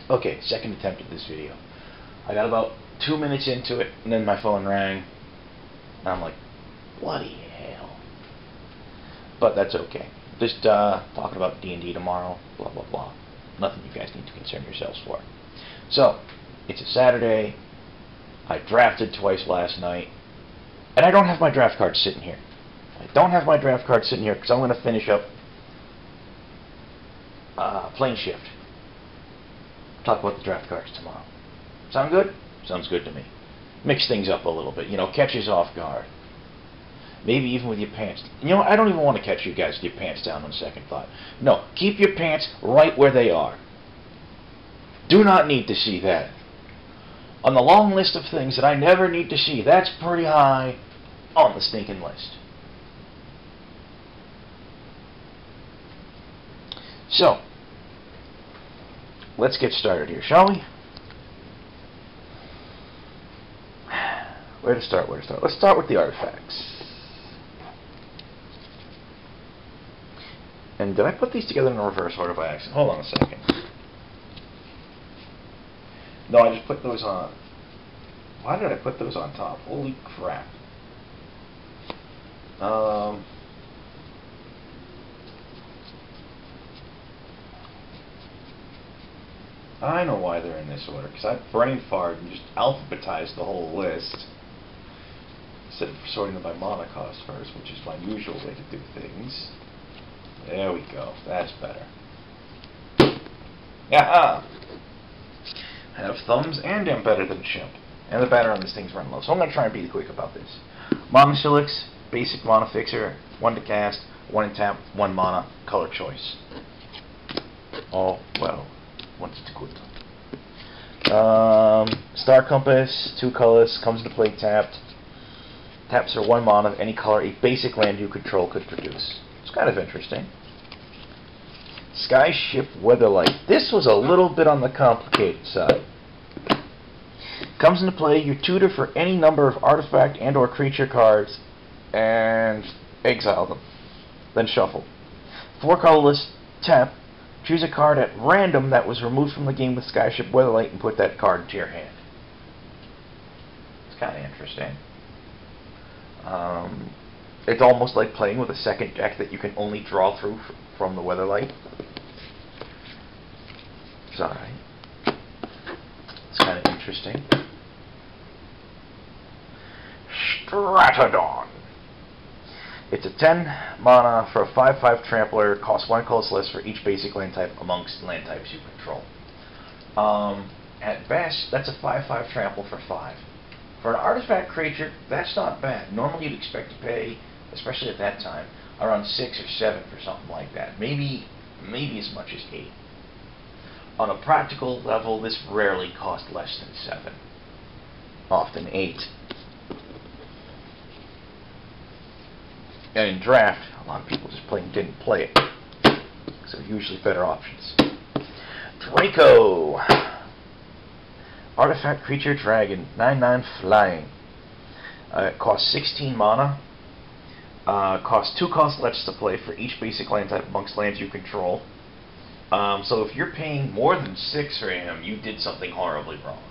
Okay, second attempt at this video. I got about 2 minutes into it, and then my phone rang. And I'm like, bloody hell. But that's okay. Just talking about D&D tomorrow, blah, blah, blah. Nothing you guys need to concern yourselves for. So, it's a Saturday. I drafted twice last night. And I don't have my draft card sitting here. I don't have my draft card sitting here because I'm going to finish up Planeshift. Talk about the draft cards tomorrow. Sound good? Sounds good to me. Mix things up a little bit. You know, catches off guard. Maybe even with your pants. You know, I don't even want to catch you guys with your pants down on second thought. No, keep your pants right where they are. Do not need to see that. On the long list of things that I never need to see, that's pretty high on the stinking list. So, let's get started here, shall we? Where to start? Let's start with the artifacts. And did I put these together in reverse order by accident? Hold on a second. No, I just put those on. Why did I put those on top? Holy crap. I know why they're in this order, because I brain farted and just alphabetized the whole list instead of sorting them by mana cost first, which is my usual way to do things. There we go. That's better. Yaha! I have thumbs and am better than chimp. And the banner on this thing's run low, so I'm going to try and be quick about this. Mana Shillix, basic mana fixer, 1 to cast, 1 to tap, 1 mana, color choice. Oh, well. Once it's good. Star Compass, 2 colors, comes into play tapped. Taps are 1 mana of any color a basic land you control could produce. It's kind of interesting. Skyship Weatherlight. This was a little bit on the complicated side. Comes into play, you tutor for any number of artifact and or creature cards and exile them. Then shuffle. 4 colorless, tap. Choose a card at random that was removed from the game with Skyship Weatherlight and put that card into your hand. It's kind of interesting. It's almost like playing with a second deck that you can only draw through from the Weatherlight. It's alright. It's kind of interesting. Stratodon. It's a 10 mana for a 5/5 trampler, costs 1 colorless less for each basic land type amongst land types you control. At best, that's a 5/5 trample for 5. For an artifact creature, that's not bad. Normally you'd expect to pay, especially at that time, around 6 or 7 for something like that. Maybe as much as 8. On a practical level, this rarely costs less than 7. Often 8. And in draft, a lot of people just didn't play it. So usually better options. Draco! Artifact creature dragon, 9/9 flying. It costs 16 mana. Costs 2 cost less to play for each basic land type amongst lands you control. So if you're paying more than 6 for him, you did something horribly wrong.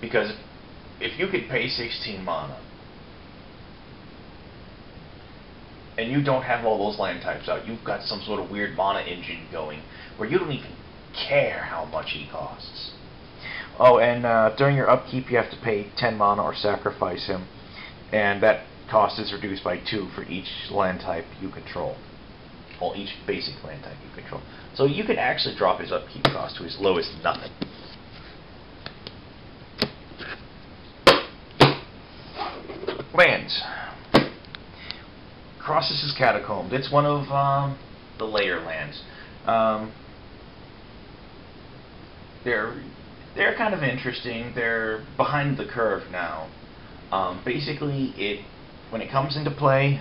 Because if you could pay 16 mana, and you don't have all those land types out, you've got some sort of weird mana engine going where you don't even care how much he costs. Oh, and during your upkeep you have to pay 10 mana or sacrifice him, and that cost is reduced by 2 for each land type you control. Well, each basic land type you control. So you can actually drop his upkeep cost to as low as nothing. Lands. Crosses' Catacombs. It's one of the layer lands. They're kind of interesting. They're behind the curve now. Basically, when it comes into play,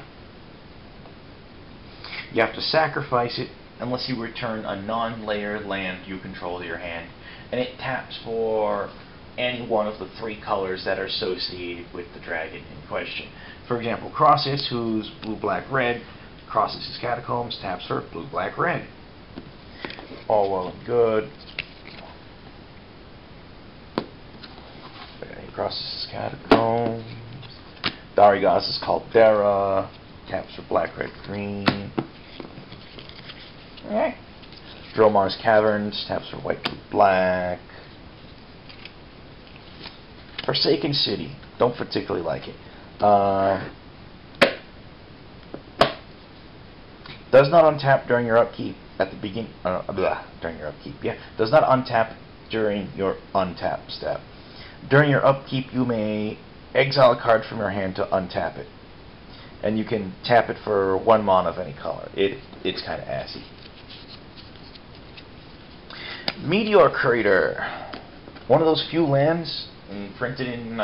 you have to sacrifice it unless you return a non-layer land you control to your hand, and it taps for any one of the 3 colors that are associated with the dragon in question. For example, Crosses, who's blue, black, red. Crosses' Catacombs taps for blue, black, red. All well and good. Cross's Catacombs. Darigos' Caldera. Taps for black, red, green. Okay. Dromar's Caverns. Taps for white, blue, black. Forsaken City. Don't particularly like it. Does not untap during your upkeep at the beginning. During your upkeep, yeah. Does not untap during your untap step. During your upkeep, you may exile a card from your hand to untap it, and you can tap it for 1 mana of any color. It's kind of assy. Meteor Crater, one of those few lands printed in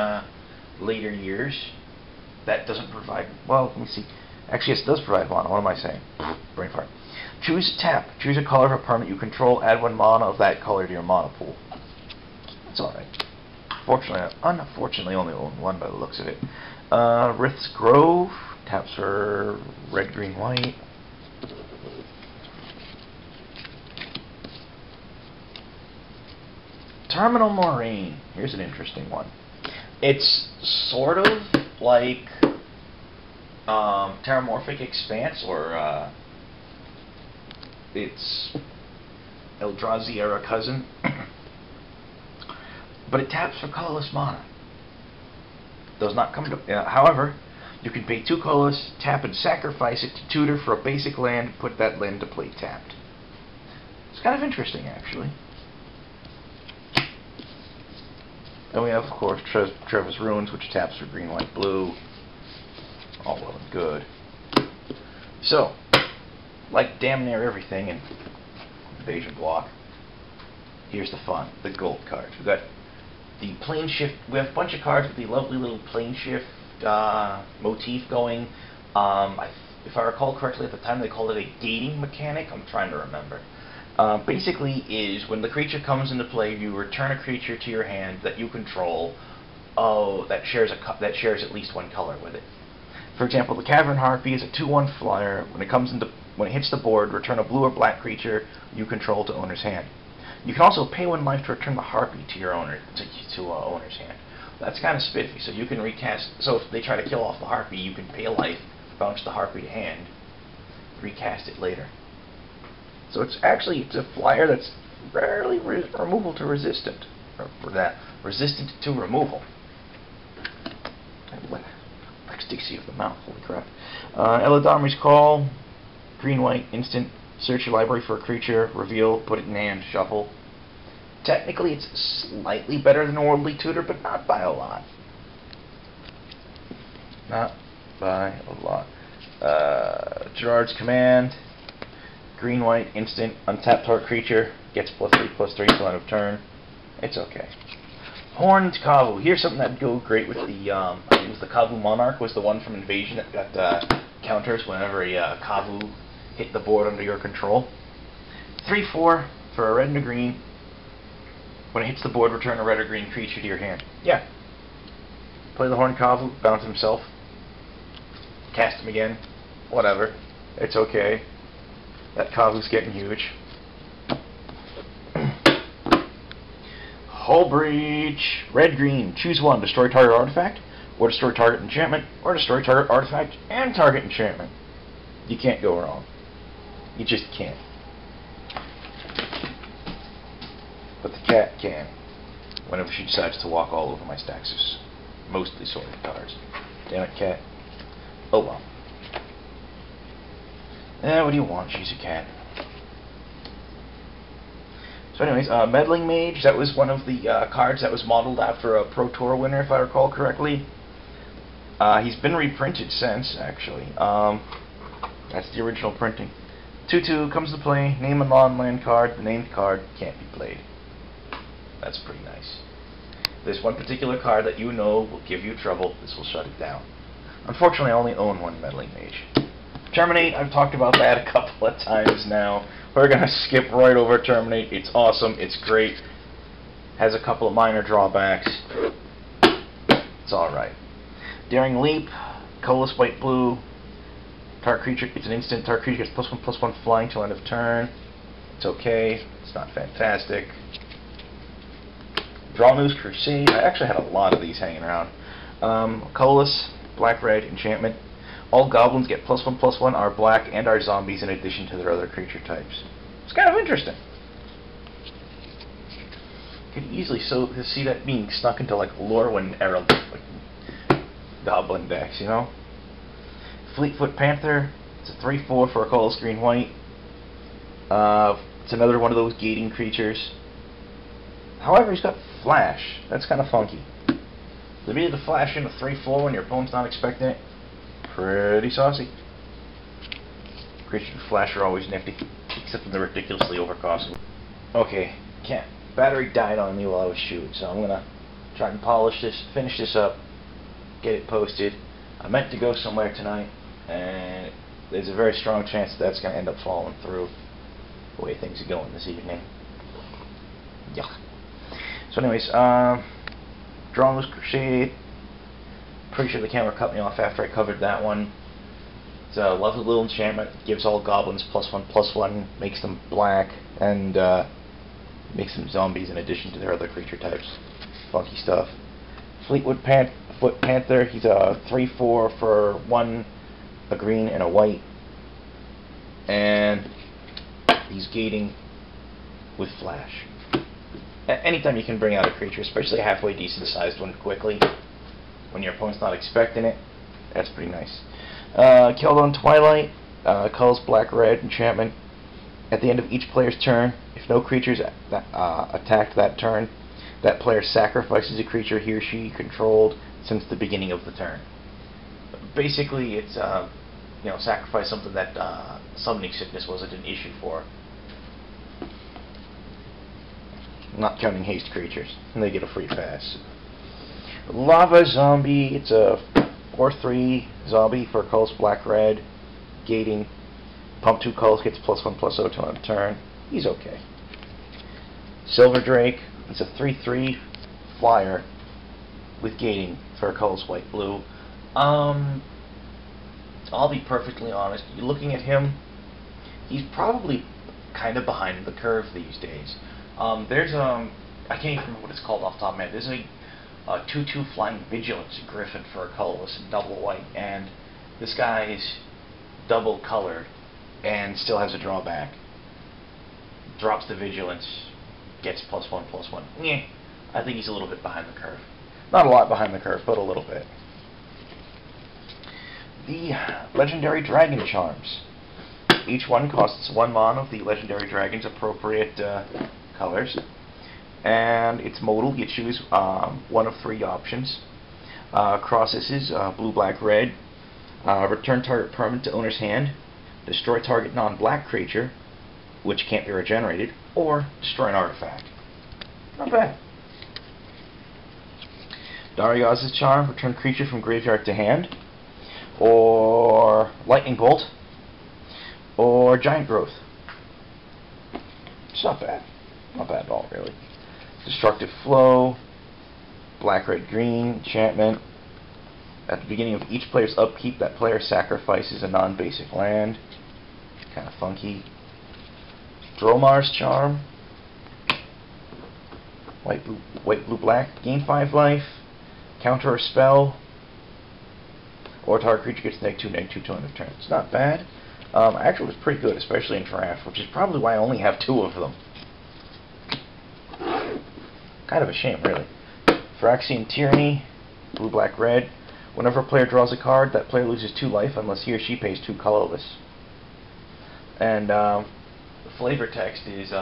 later years that doesn't provide. Well, let me see. Actually, yes, it does provide mana. What am I saying? Brain fart. Choose a tap. Choose a color of a permanent you control. Add 1 mana of that color to your mana pool. That's alright. Unfortunately, only own 1 by the looks of it. Rith's Grove. Taps for red, green, white. Terminal Moraine. Here's an interesting one. It's sort of like Terramorphic Expanse, or it's Eldrazi era cousin. But it taps for colorless mana. Does not come to. However, you can pay 2 colorless, tap and sacrifice it to tutor for a basic land, put that land to play tapped. It's kind of interesting, actually. Then we have, of course, Trevor's Ruins, which taps for green, white, blue. All well and good. So, like damn near everything in Invasion Block, here's the fun, the gold cards. We've got the Planeshift. We have a bunch of cards with the lovely little Planeshift motif going. If I recall correctly, at the time they called it a gating mechanic. I'm trying to remember. Basically, is when the creature comes into play, you return a creature to your hand that you control. That shares at least 1 color with it. For example, the Cavern Harpy is a 2/1 flyer. When it hits the board, return a blue or black creature you control to owner's hand. You can also pay 1 life to return the Harpy to your owner's hand. That's kind of spiffy. So you can recast. So if they try to kill off the Harpy, you can pay a life, bounce the Harpy to hand, recast it later. So it's a flyer that's rarely removal to resistant, or for that resistant to removal. Ecstasy of the mouth, holy crap. Eladamri's Call, green-white, instant. Search your library for a creature, reveal, put it in hand, shuffle. Technically, it's slightly better than Worldly Tutor, but not by a lot. Not by a lot. Gerard's Command, green-white, instant, untapped target creature, gets +3/+3 till end of turn. It's okay. Horned Kavu. Here's something that'd go great with the, I think it was the Kavu Monarch, was the one from Invasion that got counters whenever a Kavu hit the board under your control. 3/4 for a red and a green. When it hits the board, return a red or green creature to your hand. Yeah. Play the Horned Kavu, bounce himself, cast him again, whatever. It's okay. That Kavu's getting huge. Hull Breach. Red-green. Choose 1. Destroy target artifact, or destroy target enchantment, or destroy target artifact and target enchantment. You can't go wrong. You just can't. But the cat can, whenever she decides to walk all over my stacks of mostly sorted cards. Damn it, cat. Oh well. What do you want? She's a cat. So anyways, Meddling Mage, that was one of the cards that was modeled after a Pro Tour winner, if I recall correctly. He's been reprinted since, actually. That's the original printing. 2/2 comes to play, name a non-land card, the named card can't be played. That's pretty nice. There's one particular card that you know will give you trouble, this will shut it down. Unfortunately, I only own 1 Meddling Mage. Terminate, I've talked about that a couple of times now. We're going to skip right over Terminate. It's awesome. It's great. Has a couple of minor drawbacks. It's alright. Daring Leap, colorless white-blue. Target creature, it's an instant. Target creature gets +1/+1 flying till end of turn. It's okay. It's not fantastic. Draw News Crusade. I actually had a lot of these hanging around. Colorless, black-red enchantment. All goblins get +1/+1, are black, and are zombies in addition to their other creature types. It's kind of interesting. You could easily see that being snuck into like Lorwyn era like, goblin decks, you know? Fleetfoot Panther. It's a 3/4 for a colorless green-white. It's another one of those gating creatures. However, he's got Flash. That's kind of funky. The ability to flash in a 3/4 when your opponent's not expecting it. Pretty saucy. Creatures with Flash are always nifty, except when they're ridiculously overcosted. Okay, battery died on me while I was shooting, so I'm gonna try and finish this up, get it posted. I meant to go somewhere tonight, and there's a very strong chance that's gonna end up falling through the way things are going this evening. Yuck. So anyways, Draw News Crusade. Pretty sure the camera cut me off after I covered that one. It's a lovely little enchantment. Gives all goblins +1/+1, makes them black, and makes them zombies in addition to their other creature types. Funky stuff. Fleetwood Panther. He's a 3/4 for 1, a green and a white, and he's gating with Flash. Anytime you can bring out a creature, especially a halfway decent sized one, quickly, when your opponent's not expecting it, that's pretty nice. Keldon Twilight, colors black-red enchantment. At the end of each player's turn, if no creatures attacked that turn, that player sacrifices a creature he or she controlled since the beginning of the turn. Basically, it's sacrifice something that summoning sickness wasn't an issue for. Not counting haste creatures, and they get a free pass. Lava Zombie. It's a 4/3 zombie for colors black-red, gating. Pump 2 colors, gets +1/+0 to on turn. He's okay. Silver Drake. It's a 3/3 flyer with gating for colors white-blue. I'll be perfectly honest. You're looking at him, he's probably kind of behind the curve these days. There's I can't even remember what it's called off the top of my head. There's a 2/2 flying vigilance griffin for a colorless and double white, and this guy is double colored and still has a drawback. Drops the vigilance, gets +1/+1. Yeah, I think he's a little bit behind the curve. Not a lot behind the curve, but a little bit. The Legendary Dragon Charms. Each one costs 1 mana of the Legendary Dragon's appropriate colors. And its modal, you choose one of 3 options. Processes, blue, black, red. Return target permanent to owner's hand. Destroy target non-black creature, which can't be regenerated, or destroy an artifact. Not bad. Darius's Charm, return creature from graveyard to hand. Or Lightning Bolt. Or Giant Growth. It's not bad. Not bad at all, really. Destructive Flow, black, red, green, enchantment. At the beginning of each player's upkeep, that player sacrifices a non-basic land. Kind of funky. Dromar's Charm, white, blue, black, gain 5 life, counter a spell, or target creature gets -2/-2 to end of turn. It's not bad. Actually, it's pretty good, especially in draft, which is probably why I only have 2 of them. Kind of a shame, really. Phyrexian Tyranny, blue, black, red. Whenever a player draws a card, that player loses 2 life unless he or she pays 2 colorless. And the flavor text is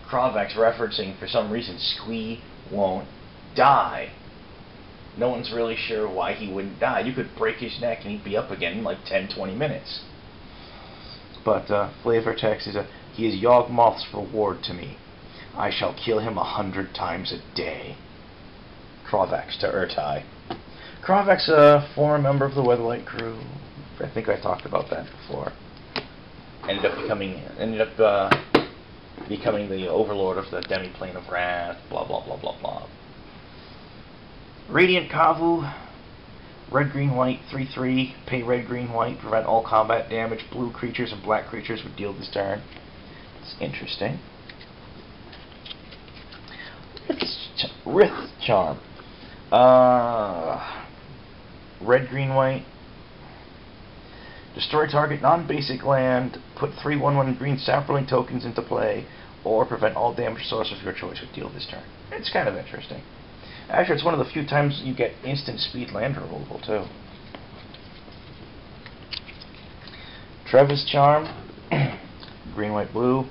Kravak's referencing, for some reason, Squee won't die. No one's really sure why he wouldn't die. You could break his neck and he'd be up again in like 10-20 minutes. But flavor text is he is Yawgmoth's reward to me. I shall kill him 100 times a day. Kravak's to Urtai. Kravak's a former member of the Weatherlight crew. I think I talked about that before. Ended up becoming the overlord of the Demiplane of Wrath. Blah blah blah blah blah. Radiant Kavu. Red, green, white, 3/3. Pay red, green, white. Prevent all combat damage. Blue creatures and black creatures would deal this turn. It's interesting. Rith Charm. Red, green, white. Destroy target non-basic land, put 3/1/1 green sapling tokens into play, or prevent all damage source of your choice with deal this turn. It's kind of interesting. Actually, it's one of the few times you get instant speed land removal, too. Trevis Charm. Green, white, blue.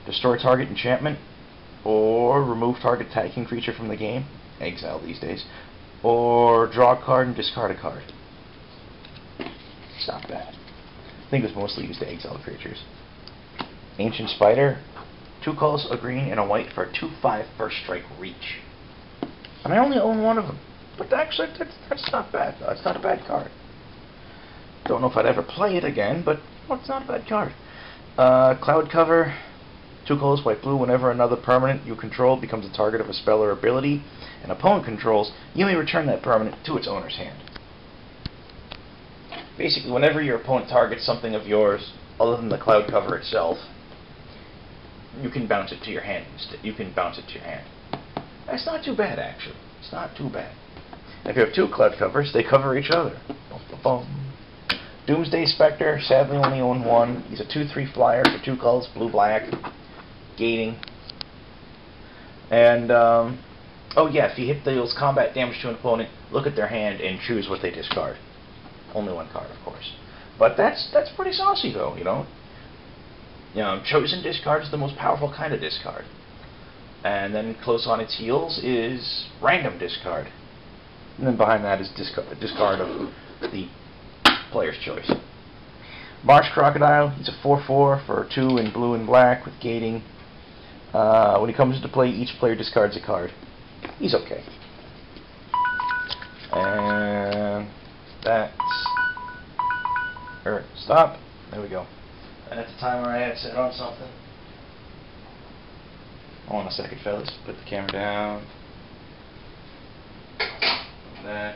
Destroy target enchantment, or remove target attacking creature from the game. Exile these days. Or draw a card and discard a card. It's not bad. I think it was mostly used to exile creatures. Ancient Spider. 2 colors, a green and a white for a 2/5 first strike reach. And I only own one of them. But actually, that's not bad. It's not a bad card. Don't know if I'd ever play it again, but well, it's not a bad card. Cloud Cover. 2 colors, white, blue. Whenever another permanent you control becomes the target of a spell or ability an opponent controls, you may return that permanent to its owner's hand. Basically, whenever your opponent targets something of yours, other than the Cloud Cover itself, you can bounce it to your hand. That's not too bad, actually. It's not too bad. And if you have 2 Cloud Covers, they cover each other. Doomsday Spectre, sadly only own 1. He's a 2/3 flyer for 2 colors, blue, black, gating. And, oh yeah, if he deals combat damage to an opponent, look at their hand and choose what they discard. Only 1 card, of course. But that's pretty saucy, though, you know. Chosen discard is the most powerful kind of discard. And then close on its heels is random discard. And then behind that is discard of the player's choice. Marsh Crocodile, he's a 4/4 for 2 in blue and black with gating. When he comes into play, each player discards a card. He's okay. And that's... stop. There we go. And at the timer I had set on something. Hold on a second, fellas. Put the camera down. That.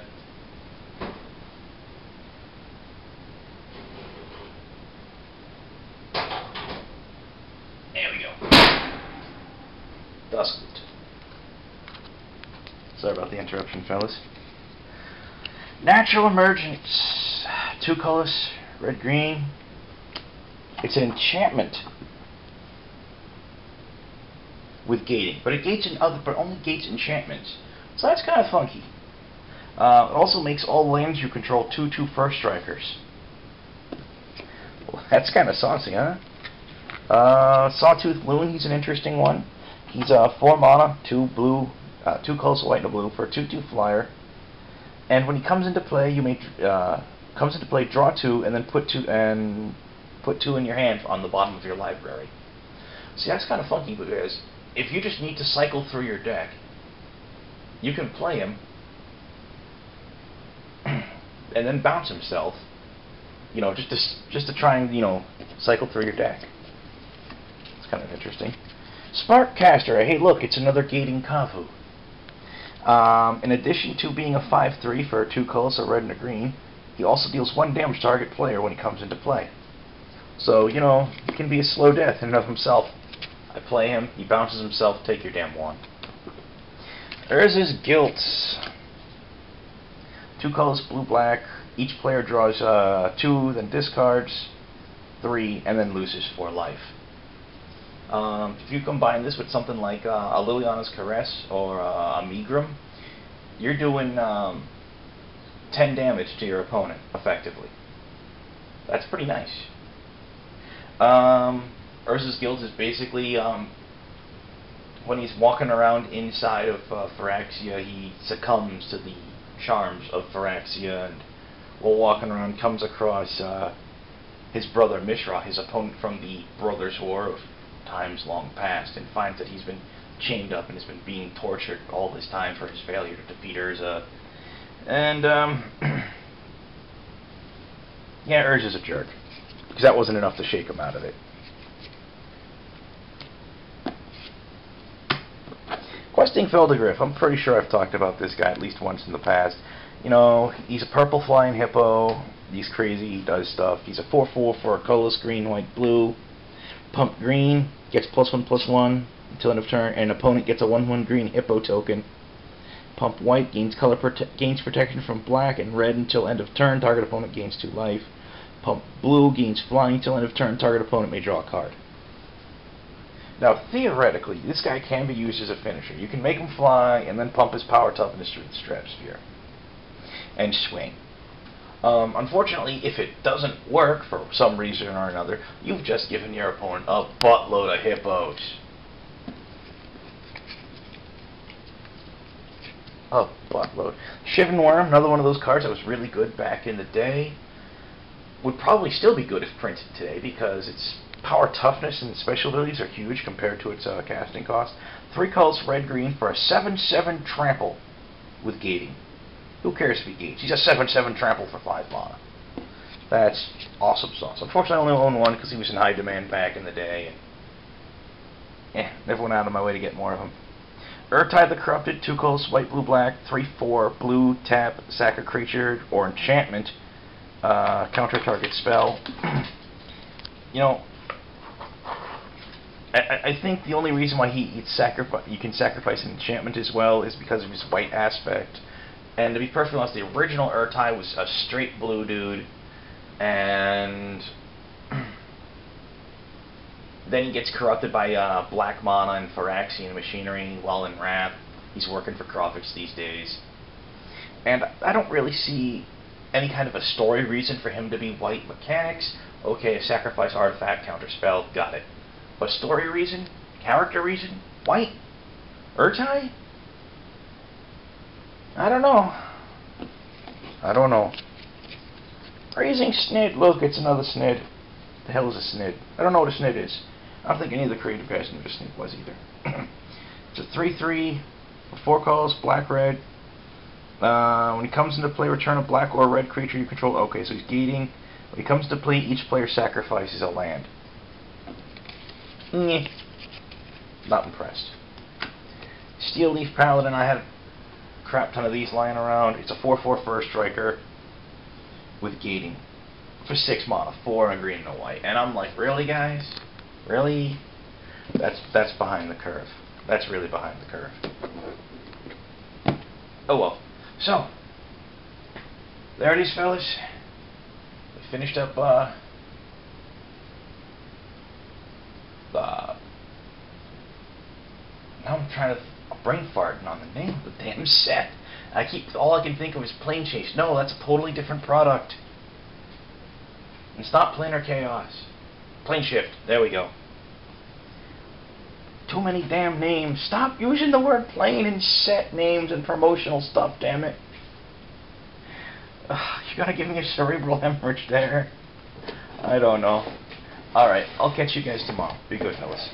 There we go. That's good. Sorry about the interruption, fellas. Natural Emergence. 2 colors, red, green. It's an enchantment with gating, but it gates but only gates enchantments. So that's kind of funky. It also makes all lands you control 2/2 first strikers. Well, that's kind of saucy, huh? Sawtooth Loon, he's an interesting one. He's a 4 mana, 2 blue, 2 colors, white and a blue for a 2/2 flyer. And when he comes into play, you may draw 2 and then put 2 in your hand on the bottom of your library. See, that's kind of funky because if you just need to cycle through your deck, you can play him and then bounce himself, you know, just to try and, you know, cycle through your deck. It's kind of interesting. Sparkcaster. Hey, look, it's another gating Kavu. In addition to being a 5/3 for 2 colors, a red and a green, he also deals 1 damage to target player when he comes into play. So, you know, he can be a slow death in and of himself. I play him, he bounces himself, take your damn 1. Urza's Guilt. 2 colors, blue, black. Each player draws 2, then discards 3, and then loses 4 life. If you combine this with something like a Liliana's Caress or a Megrim, you're doing 10 damage to your opponent, effectively. That's pretty nice. Urza's Guild is basically when he's walking around inside of Phyrexia, he succumbs to the charms of Phyrexia, and while walking around comes across his brother Mishra, his opponent from the Brothers' War of times long past, and finds that he's been chained up and has been being tortured all this time for his failure to defeat Urza. And yeah, Urza's a jerk, because that wasn't enough to shake him out of it. Questing Feldergriff. I'm pretty sure I've talked about this guy at least once in the past. You know, he's a purple flying hippo. He's crazy. He does stuff. He's a 4/4 for a colorless green, white, blue. Pump green, gets +1/+1 until end of turn, and opponent gets a 1/1 green hippo token. Pump white, gains gains protection from black and red until end of turn. Target opponent gains 2 life. Pump blue, gains flying until end of turn. Target opponent may draw a card. Now, theoretically, this guy can be used as a finisher. You can make him fly and then pump his power toughness through the stratosphere and swing. Unfortunately, if it doesn't work for some reason or another, you've just given your opponent a buttload of hippos. A buttload. Shivan Worm, another one of those cards that was really good back in the day, would probably still be good if printed today because its power toughness and special abilities are huge compared to its casting cost. 3 colors, red-green, for a 7/7 trample with gating. Who cares if he gates? He's a 7/7 trample for 5 mana. That's awesome sauce. Unfortunately, I only own one because he was in high demand back in the day. Never went out of my way to get more of him. Urtai the Corrupted, 2 colors, white, blue, black, 3/4, blue, tap, sack a creature or enchantment, counter target spell. You know, I think the only reason why you can sacrifice an enchantment as well is because of his white aspect. And to be perfectly honest, the original Urtai was a straight blue dude, and then he gets corrupted by black mana and Phyrexian Machinery while in Wrath. He's working for Krovix these days. And I don't really see any kind of a story reason for him to be white mechanics. Okay, a sacrifice artifact, counter spell, got it. But story reason? Character reason? White? Urtai? I don't know. I don't know. Raising Snid. Look, it's another Snid. The hell is a Snid? I don't know what a Snid is. I don't think any of the creative guys knew what a Snid was either. It's a 3/3, 4 colors, black, red. When he comes into play, return a black or red creature you control. Okay, so he's gating. When he comes to play, each player sacrifices a land. Not impressed. Steel Leaf Paladin, I had a crap ton of these lying around. It's a 4/4 first striker with gating for 6 mana, 4 and a green and a white. And I'm like, really, guys? Really? That's behind the curve. That's really behind the curve. Oh well. So, there it is, fellas. We finished up now I'm trying to brain farting on the name of the damn set. All I can think of is Planeshift. No, that's a totally different product. It's not Planar Chaos. Planeshift. There we go. Too many damn names. Stop using the word plane in set names and promotional stuff, damn it. You gotta give me a cerebral hemorrhage there. I don't know. Alright, I'll catch you guys tomorrow. Be good, fellas.